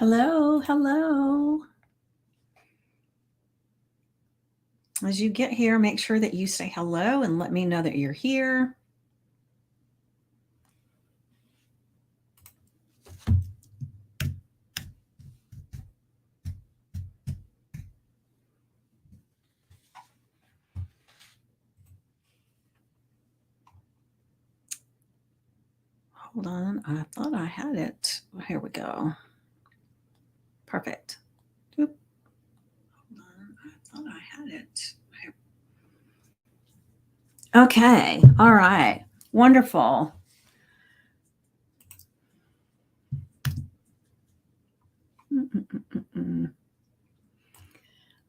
Hello, hello. As you get here, make sure that you say hello and let me know that you're here. Hold on, I thought I had it. Here we go. Perfect. Oop. Hold on, I thought I had it. Okay, all right, wonderful. Mm-mm-mm-mm.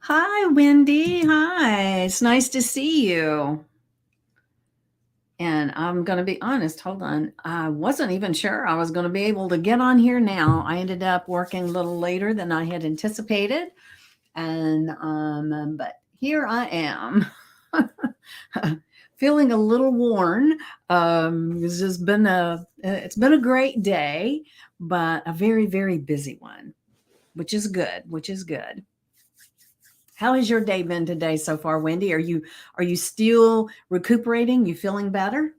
Hi, Wendy. Hi, it's nice to see you. And I'm going to be honest, hold on. I wasn't even sure I was going to be able to get on here now. I ended up working a little later than I had anticipated. And but here I am. Feeling a little worn. It's been a great day, but a very, very busy one, which is good, which is good. How has your day been today so far, Wendy? Are you still recuperating? You feeling better?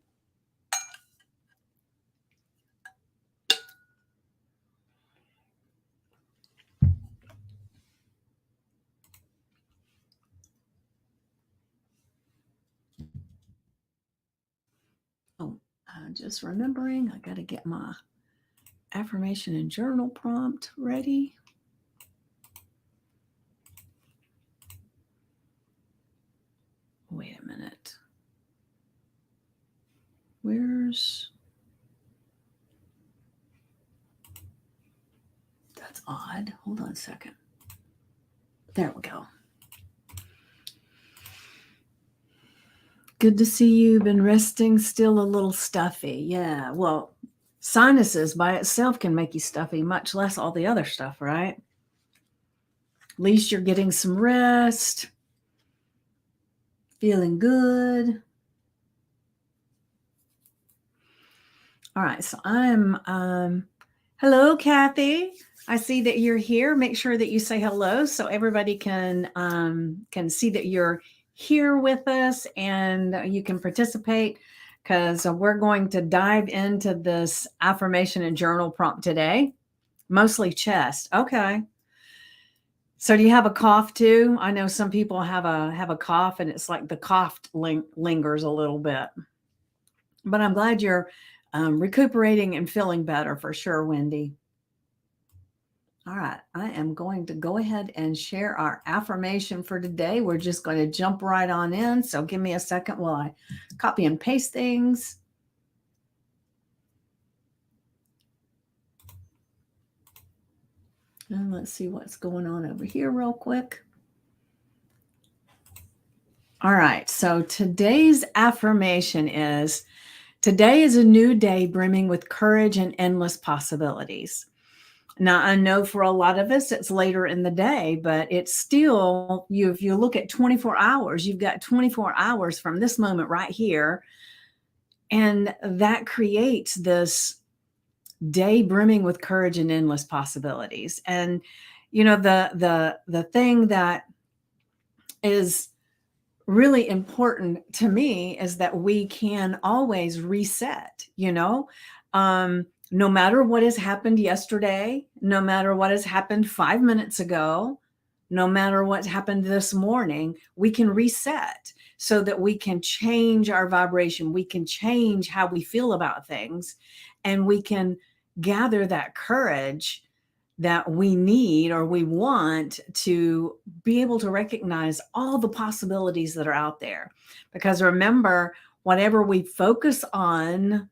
Oh, just remembering, I got to get my affirmation and journal prompt ready. Wait a minute. That's odd. Hold on a second. There we go. Good to see you. Been resting, still a little stuffy. Yeah, well, sinuses by itself can make you stuffy, much less all the other stuff, right? At least you're getting some rest, feeling good. All right, so hello, Kathy. I see that you're here. Make sure that you say hello so everybody can see that you're here with us and you can participate, because we're going to dive into this affirmation and journal prompt today. Mostly chest. Okay. So do you have a cough too? I know some people have a cough and it's like the cough lingers a little bit. But I'm glad you're recuperating and feeling better for sure, Wendy. All right, I am going to go ahead and share our affirmation for today. We're just going to jump right on in. So give me a second while I copy and paste things. And let's see what's going on over here real quick. All right, so today's affirmation is: today is a new day brimming with courage and endless possibilities. Now, I know for a lot of us, it's later in the day, but it's still, if you look at 24 hours, you've got 24 hours from this moment right here. And that creates this day brimming with courage and endless possibilities. And, the thing that is really important to me is that we can always reset, no matter what has happened yesterday, no matter what has happened 5 minutes ago, no matter what's happened this morning, we can reset so that we can change our vibration. We can change how we feel about things, and we can gather that courage that we need or we want to be able to recognize all the possibilities that are out there. Because remember, whatever we focus on,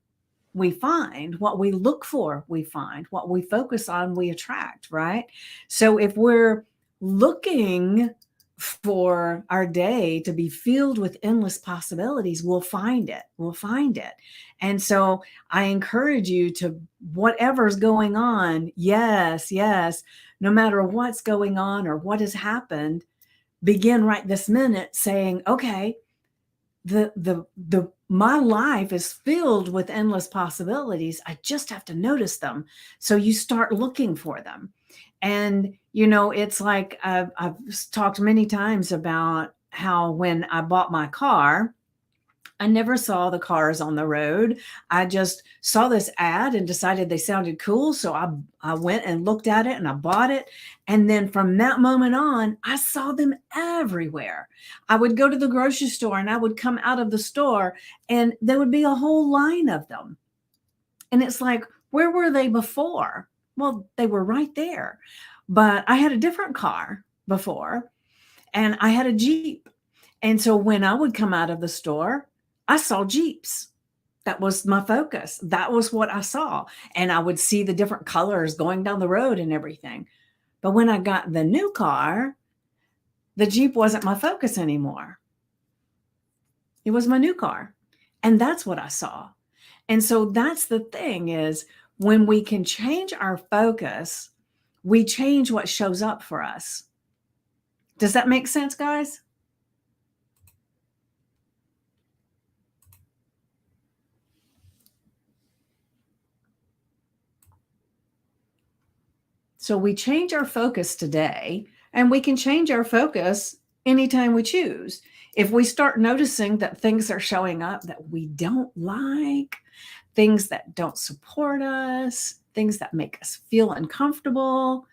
we find. What we look for, we find. What we focus on, we attract, right? So if we're looking for our day to be filled with endless possibilities, we'll find it. We'll find it. And so I encourage you to, whatever's going on, yes, no matter what's going on or what has happened, begin right this minute saying, okay, my life is filled with endless possibilities. I just have to notice them. So you start looking for them. And, it's like I've talked many times about how when I bought my car, I never saw the cars on the road. I just saw this ad and decided they sounded cool. So I went and looked at it and I bought it. And then from that moment on, I saw them everywhere. I would go to the grocery store and I would come out of the store and there would be a whole line of them. And it's like, where were they before? Well, they were right there. But I had a different car before and I had a Jeep. And so when I would come out of the store, I saw Jeeps. That was my focus. That was what I saw. And I would see the different colors going down the road and everything. But when I got the new car, the Jeep wasn't my focus anymore. It was my new car. And that's what I saw. And so that's the thing is when we can change our focus, we change what shows up for us. Does that make sense, guys? So we change our focus today, and we can change our focus anytime we choose. If we start noticing that things are showing up that we don't like, things that don't support us, things that make us feel uncomfortable,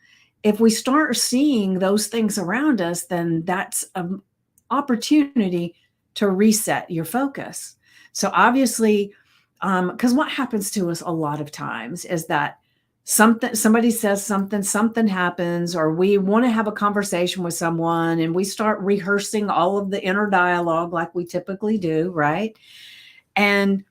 if we start seeing those things around us, then that's an opportunity to reset your focus. So obviously, because what happens to us a lot of times is that somebody says something happens, or we want to have a conversation with someone and we start rehearsing all of the inner dialogue like we typically do, right? And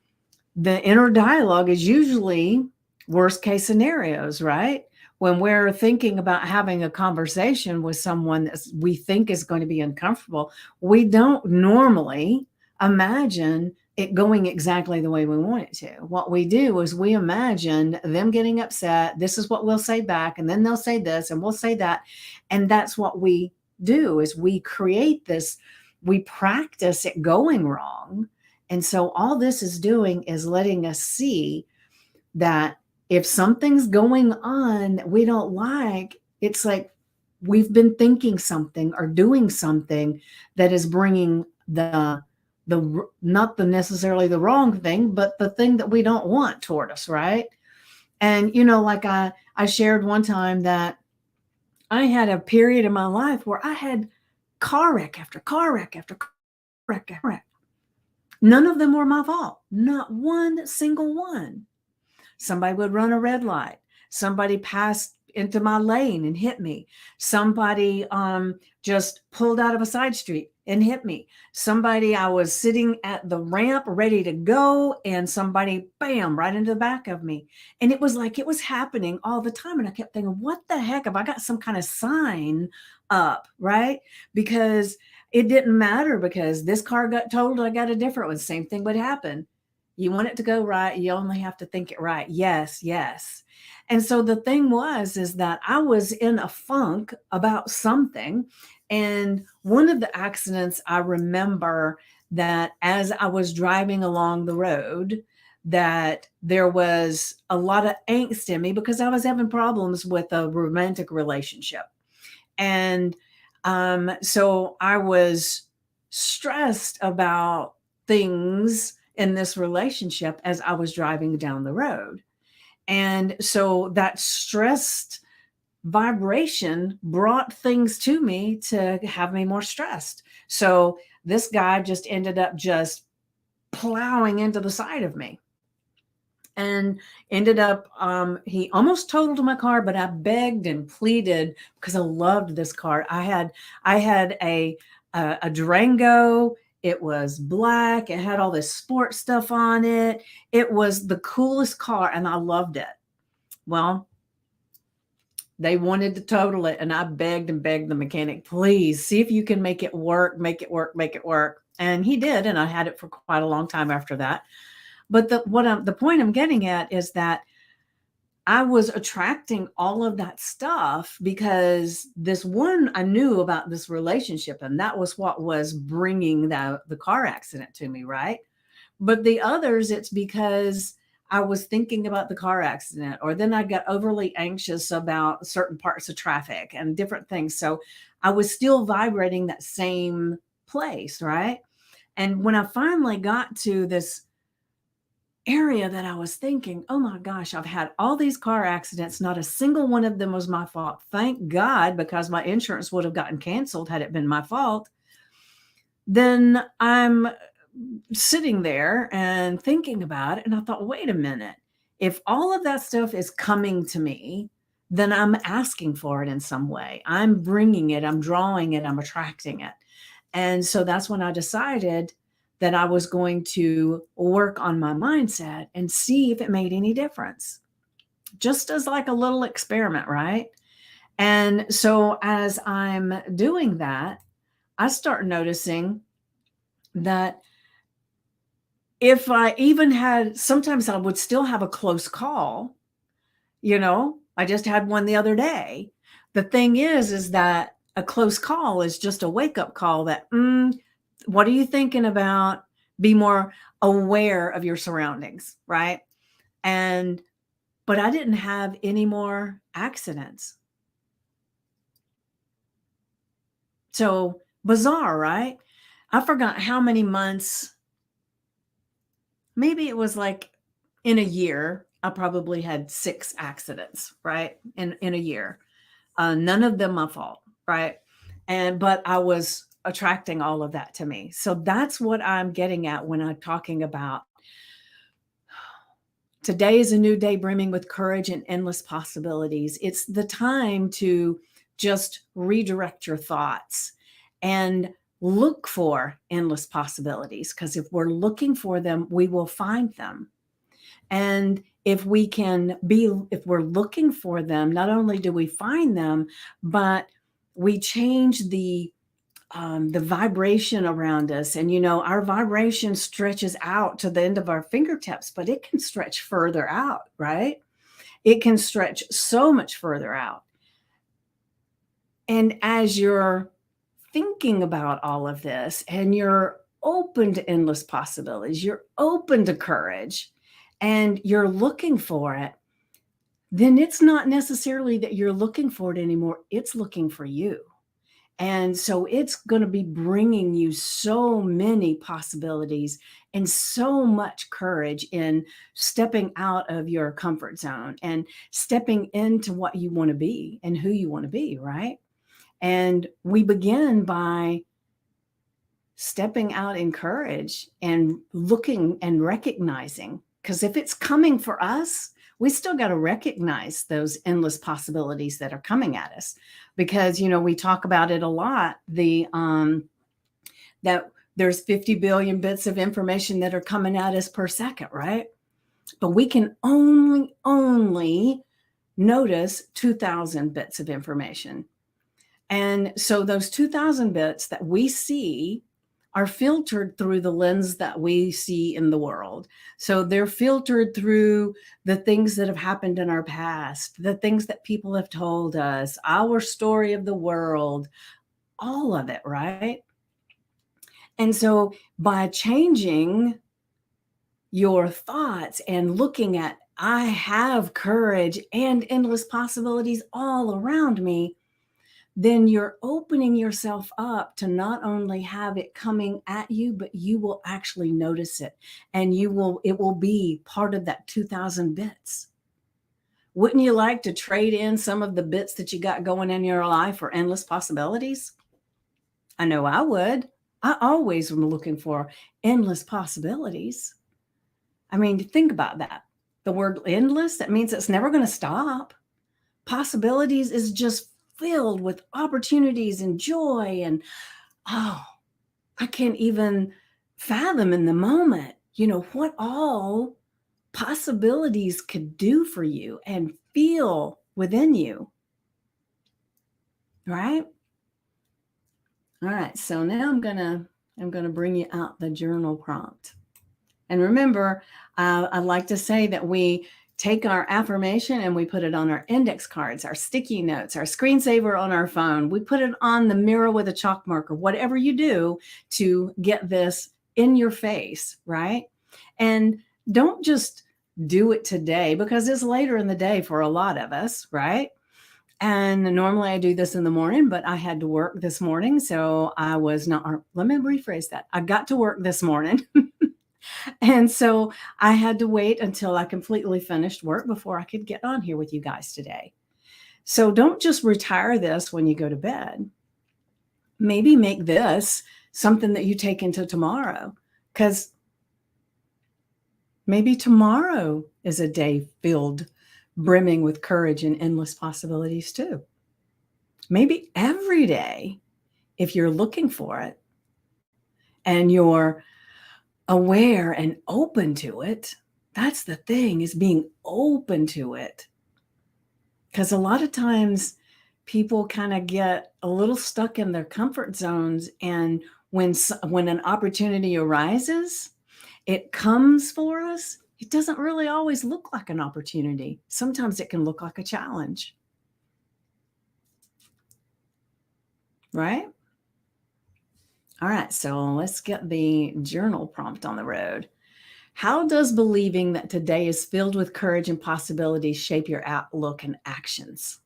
the inner dialogue is usually worst case scenarios, right? When we're thinking about having a conversation with someone that we think is going to be uncomfortable, we don't normally imagine it going exactly the way we want it to. What we do is we imagine them getting upset. This is what we'll say back, and then they'll say this, and we'll say that. And that's what we do is we create this, we practice it going wrong. And so all this is doing is letting us see that if something's going on that we don't like, it's like we've been thinking something or doing something that is bringing the not the necessarily the wrong thing, but the thing that we don't want toward us, right? And like I shared one time that I had a period in my life where I had car wreck after car wreck after car wreck after wreck. None of them were my fault. Not one single one. Somebody would run a red light. Somebody passed into my lane and hit me. Somebody just pulled out of a side street and hit me. Somebody, I was sitting at the ramp ready to go, and somebody, bam, right into the back of me. And it was like it was happening all the time. And I kept thinking, what the heck? Have I got some kind of sign up, right? Because it didn't matter, because this car got totaled, I got a different one. Same thing would happen. You want it to go right, you only have to think it right. Yes, yes. And so the thing is that I was in a funk about something. And one of the accidents, I remember that as I was driving along the road, that there was a lot of angst in me because I was having problems with a romantic relationship. And so I was stressed about things in this relationship as I was driving down the road. And so that stressed vibration brought things to me to have me more stressed. So this guy just ended up just plowing into the side of me, and ended up he almost totaled my car, but I begged and pleaded because I loved this car. I had a Durango. It was black. It had all this sports stuff on it. It was the coolest car, and I loved it. Well, they wanted to total it, and I begged and begged the mechanic, please see if you can make it work, make it work, make it work. And he did, and I had it for quite a long time after that. But the point I'm getting at is that I was attracting all of that stuff because this one, I knew about this relationship, and that was what was bringing the car accident to me, right? But the others, it's because I was thinking about the car accident, or then I got overly anxious about certain parts of traffic and different things. So I was still vibrating that same place, right? And when I finally got to this area that I was thinking, oh my gosh, I've had all these car accidents. Not a single one of them was my fault. Thank God, because my insurance would have gotten canceled had it been my fault. Then I'm sitting there and thinking about it. And I thought, wait a minute. If all of that stuff is coming to me, then I'm asking for it in some way. I'm bringing it, I'm drawing it, I'm attracting it. And so that's when I decided that I was going to work on my mindset and see if it made any difference, just as like a little experiment, right? And so as I'm doing that, I start noticing that if I even had, sometimes I would still have a close call, I just had one the other day. The thing is that a close call is just a wake up call that, what are you thinking about? Be more aware of your surroundings, right? And, but I didn't have any more accidents. So bizarre, right? I forgot how many months, maybe it was like in a year, I probably had 6 accidents, right? In a year. None of them my fault, right? But I was attracting all of that to me. So that's what I'm getting at when I'm talking about today is a new day brimming with courage and endless possibilities. It's the time to just redirect your thoughts and look for endless possibilities, because if we're looking for them, we will find them. And if we're looking for them, not only do we find them, but we change the vibration around us. And, our vibration stretches out to the end of our fingertips, but it can stretch further out, right? It can stretch so much further out. And as you're thinking about all of this and you're open to endless possibilities, you're open to courage, and you're looking for it, then it's not necessarily that you're looking for it anymore. It's looking for you. And so it's going to be bringing you so many possibilities and so much courage in stepping out of your comfort zone and stepping into what you want to be and who you want to be, right? And we begin by stepping out in courage and looking and recognizing, because if it's coming for us, we still got to recognize those endless possibilities that are coming at us, because we talk about it a lot, that there's 50 billion bits of information that are coming at us per second, right? But we can only notice 2,000 bits of information. And so those 2,000 bits that we see are filtered through the lens that we see in the world. So they're filtered through the things that have happened in our past, the things that people have told us, our story of the world, all of it, right? And so by changing your thoughts and looking at, I have courage and endless possibilities all around me, then you're opening yourself up to not only have it coming at you, but you will actually notice it, and it will be part of that 2,000 bits. Wouldn't you like to trade in some of the bits that you got going in your life for endless possibilities? I know I would. I always am looking for endless possibilities. I mean, think about that. The word endless, that means it's never going to stop. Possibilities is just filled with opportunities and joy. And oh, I can't even fathom in the moment, what all possibilities could do for you and feel within you. Right? All right. So now I'm gonna bring you out the journal prompt. And remember, I'd like to say that we take our affirmation and we put it on our index cards, our sticky notes, our screensaver on our phone. We put it on the mirror with a chalk marker, whatever you do to get this in your face, right? And don't just do it today because it's later in the day for a lot of us, right? And normally I do this in the morning, but I had to work this morning. So I was not, let me rephrase that. I got to work this morning. And so I had to wait until I completely finished work before I could get on here with you guys today. So don't just retire this when you go to bed. Maybe make this something that you take into tomorrow, because maybe tomorrow is a day filled, brimming with courage and endless possibilities too. Maybe every day, if you're looking for it and you're aware and open to it. That's the thing, is being open to it. Because a lot of times people kind of get a little stuck in their comfort zones. And when an opportunity arises, it comes for us. It doesn't really always look like an opportunity. Sometimes it can look like a challenge. Right? All right, so let's get the journal prompt on the road. How does believing that today is filled with courage and possibilities shape your outlook and actions?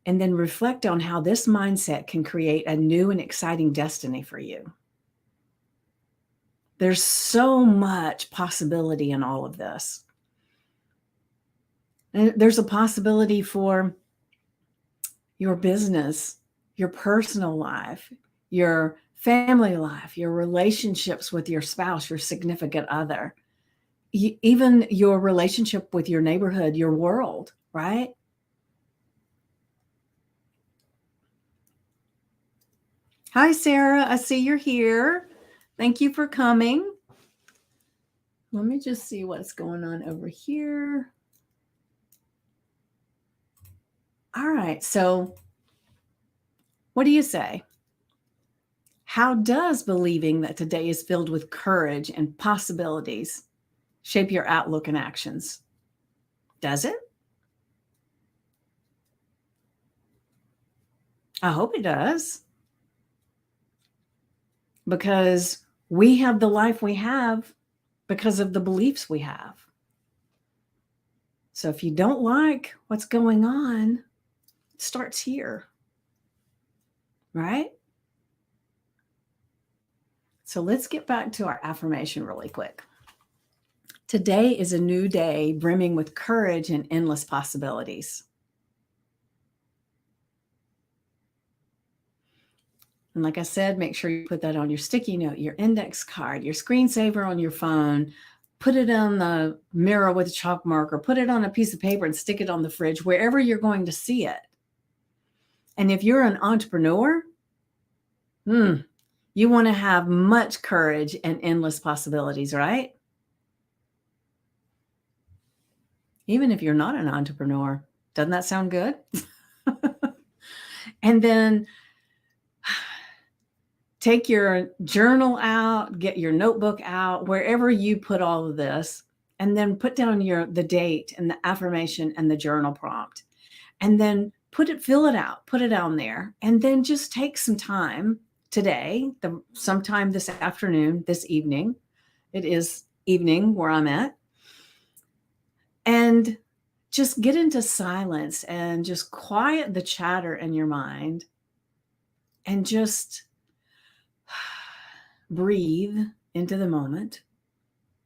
And then reflect on how this mindset can create a new and exciting destiny for you. There's so much possibility in all of this. And there's a possibility for your business, your personal life, your family life, your relationships with your spouse, your significant other, even your relationship with your neighborhood, your world, right? Hi, Sarah. I see you're here. Thank you for coming. Let me just see what's going on over here. All right. So what do you say? How does believing that today is filled with courage and possibilities shape your outlook and actions? Does it? I hope it does. Because we have the life we have because of the beliefs we have. So if you don't like what's going on, it starts here, right? So let's get back to our affirmation really quick. Today is a new day brimming with courage and endless possibilities. And like I said, make sure you put that on your sticky note, your index card, your screensaver on your phone. Put it on the mirror with a chalk marker. Put it on a piece of paper and stick it on the fridge, wherever you're going to see it. And if you're an entrepreneur, you want to have much courage and endless possibilities, right? Even if you're not an entrepreneur. Doesn't that sound good? And then take your journal out, get your notebook out, wherever you put all of this, and then put down the date and the affirmation and the journal prompt. And then fill it out, put it on there, and then just take some time today, sometime this afternoon, this evening. It is evening where I'm at. And just get into silence and just quiet the chatter in your mind and just breathe into the moment.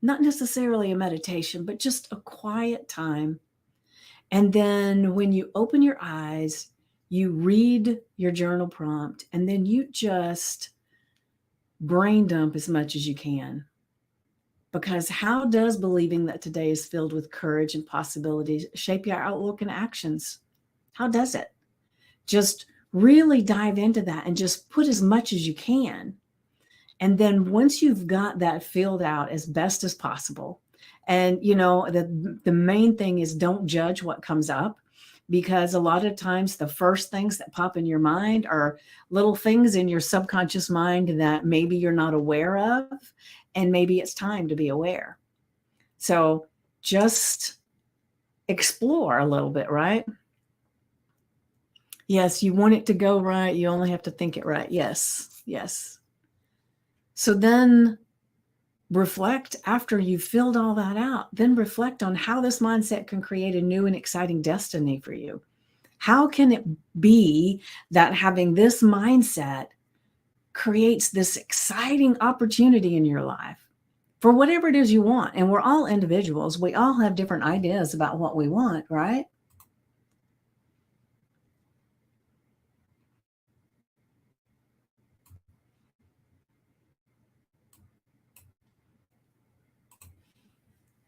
Not necessarily a meditation, but just a quiet time. And then when you open your eyes, you read your journal prompt, and then you just brain dump as much as you can. Because how does believing that today is filled with courage and possibilities shape your outlook and actions? How does it? Just really dive into that and just put as much as you can. And then once you've got that filled out as best as possible, and the main thing is don't judge what comes up, because a lot of times the first things that pop in your mind are little things in your subconscious mind that maybe you're not aware of, and maybe it's time to be aware. So just explore a little bit, right? Yes, you want it to go right. You only have to think it right. Yes, yes. So then reflect after you've filled all that out. Then reflect on how this mindset can create a new and exciting destiny for you. How can it be that having this mindset creates this exciting opportunity in your life for whatever it is you want? And we're all individuals. We all have different ideas about what we want, right?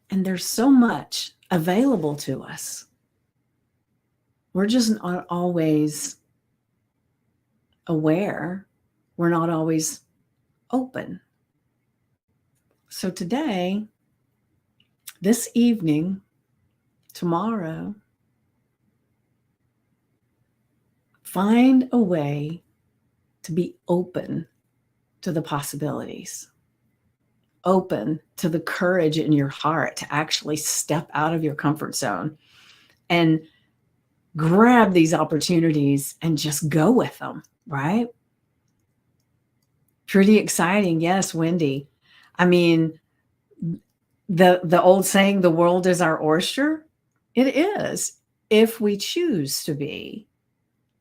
And there's so much available to us. We're just not always aware. We're not always open. So today, this evening, tomorrow, find a way to be open to the possibilities, open to the courage in your heart to actually step out of your comfort zone and grab these opportunities and just go with them, right? Pretty exciting. Yes, Wendy. I mean, the old saying, the world is our oyster. It is, if we choose to be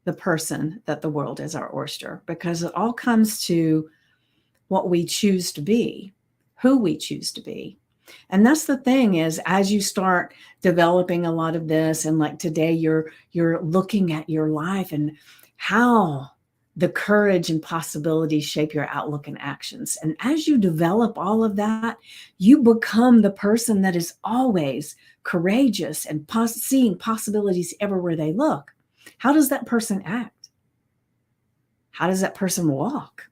the person that the world is our oyster, because it all comes to what we choose to be, who we choose to be. And that's the thing, is as you start developing a lot of this, and like today you're looking at your life and how the courage and possibilities shape your outlook and actions. And as you develop all of that, you become the person that is always courageous and seeing possibilities everywhere they look. How does that person act? How does that person walk?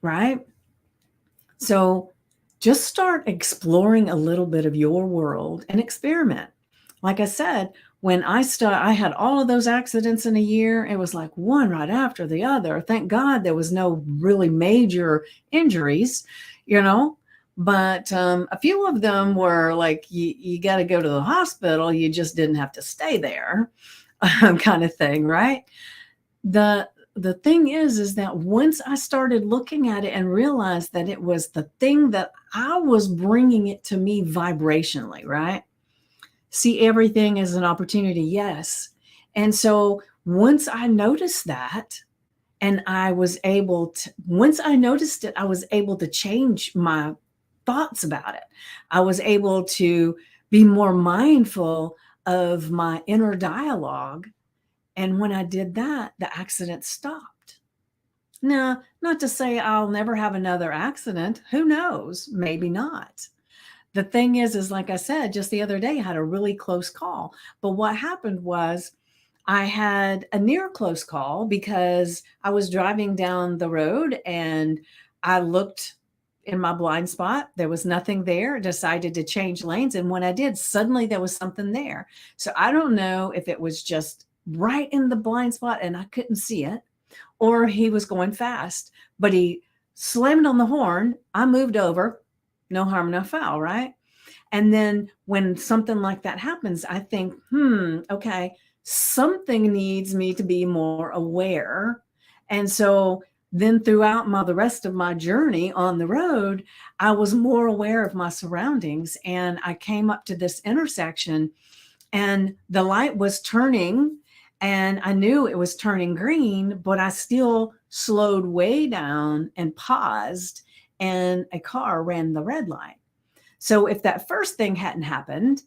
Right? So just start exploring a little bit of your world and experiment. Like I said, when I had all of those accidents in a year. It was like one right after the other. Thank God there was no really major injuries, you know, but a few of them were like, you got to go to the hospital. You just didn't have to stay there, kind of thing, right? The thing is that once I started looking at it and realized that it was the thing that I was bringing it to me vibrationally, right? See everything as an opportunity. Yes. And so once I noticed that, and I was able to, once I noticed it, I was able to change my thoughts about it. I was able to be more mindful of my inner dialogue. And when I did that, the accident stopped. Now, not to say I'll never have another accident. Who knows? Maybe not. The thing is like I said, just the other day, I had a really close call. But what happened was I had a near close call because I was driving down the road and I looked in my blind spot. There was nothing there. Decided to change lanes. And when I did, suddenly there was something there. So I don't know if it was just right in the blind spot and I couldn't see it, or he was going fast, but he slammed on the horn. I moved over, no harm, no foul, right? And then when something like that happens, I think, okay, something needs me to be more aware. And so then throughout the rest of my journey on the road, I was more aware of my surroundings. And I came up to this intersection and the light was turning and I knew it was turning green, but I still slowed way down and paused, and a car ran the red light. So if that first thing hadn't happened,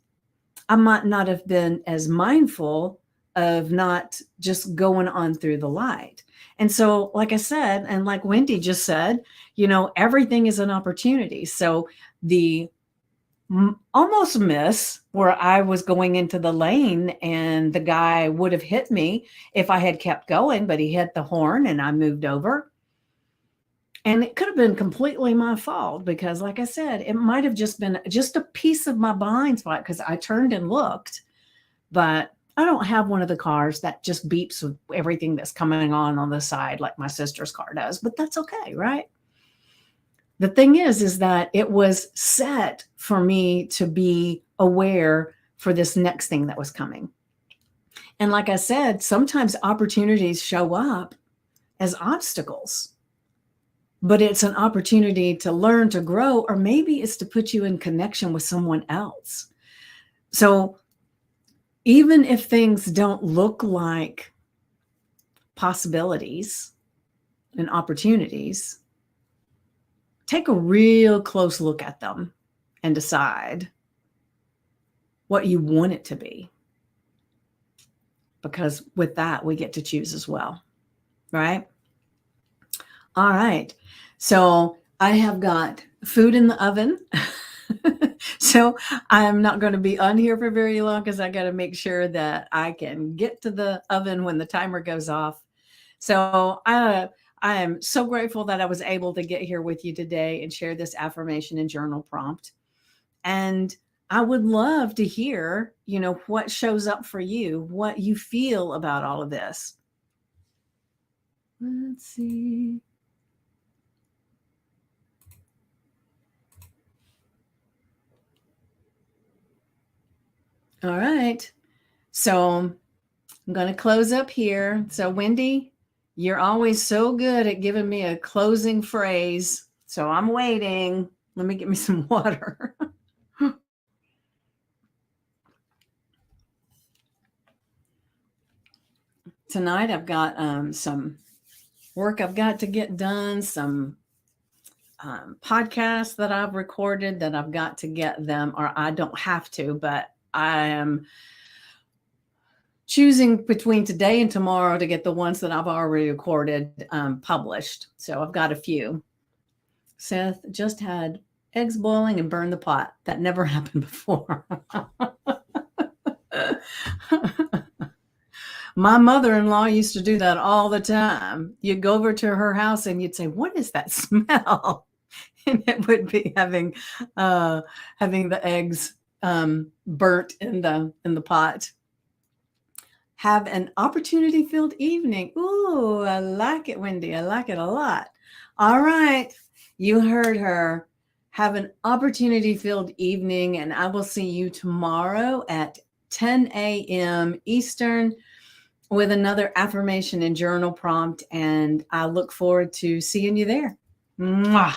I might not have been as mindful of not just going on through the light. And so, like I said, and like Wendy just said, everything is an opportunity. So the almost miss where I was going into the lane and the guy would have hit me if I had kept going, but he hit the horn and I moved over. And it could have been completely my fault because, like I said, it might have just been just a piece of my blind spot because I turned and looked, but I don't have one of the cars that just beeps with everything that's coming on the side like my sister's car does, but that's okay, right? The thing is that it was set for me to be aware for this next thing that was coming. And like I said, sometimes opportunities show up as obstacles, but it's an opportunity to learn, to grow, or maybe it's to put you in connection with someone else. So even if things don't look like possibilities and opportunities, take a real close look at them and decide what you want it to be. Because with that, we get to choose as well, right? All right. So I have got food in the oven. So I'm not going to be on here for very long because I got to make sure that I can get to the oven when the timer goes off. So I am so grateful that I was able to get here with you today and share this affirmation and journal prompt. And I would love to hear, what shows up for you, what you feel about all of this. Let's see. All right. So I'm going to close up here. So Wendy, you're always so good at giving me a closing phrase. So I'm waiting. Let me get me some water. Tonight I've got some work I've got to get done, some podcasts that I've recorded that I've got to get them, or I don't have to, but I am choosing between today and tomorrow to get the ones that I've already recorded published. So I've got a few. Seth just had eggs boiling and burned the pot. That never happened before. My mother-in-law used to do that all the time. You'd go over to her house and you'd say, "What is that smell?" And it would be having the eggs burnt in the pot. Have an opportunity-filled evening. Ooh, I like it, Wendy. I like it a lot. All right. You heard her. Have an opportunity-filled evening, and I will see you tomorrow at 10 a.m. Eastern with another affirmation and journal prompt, and I look forward to seeing you there. Mwah.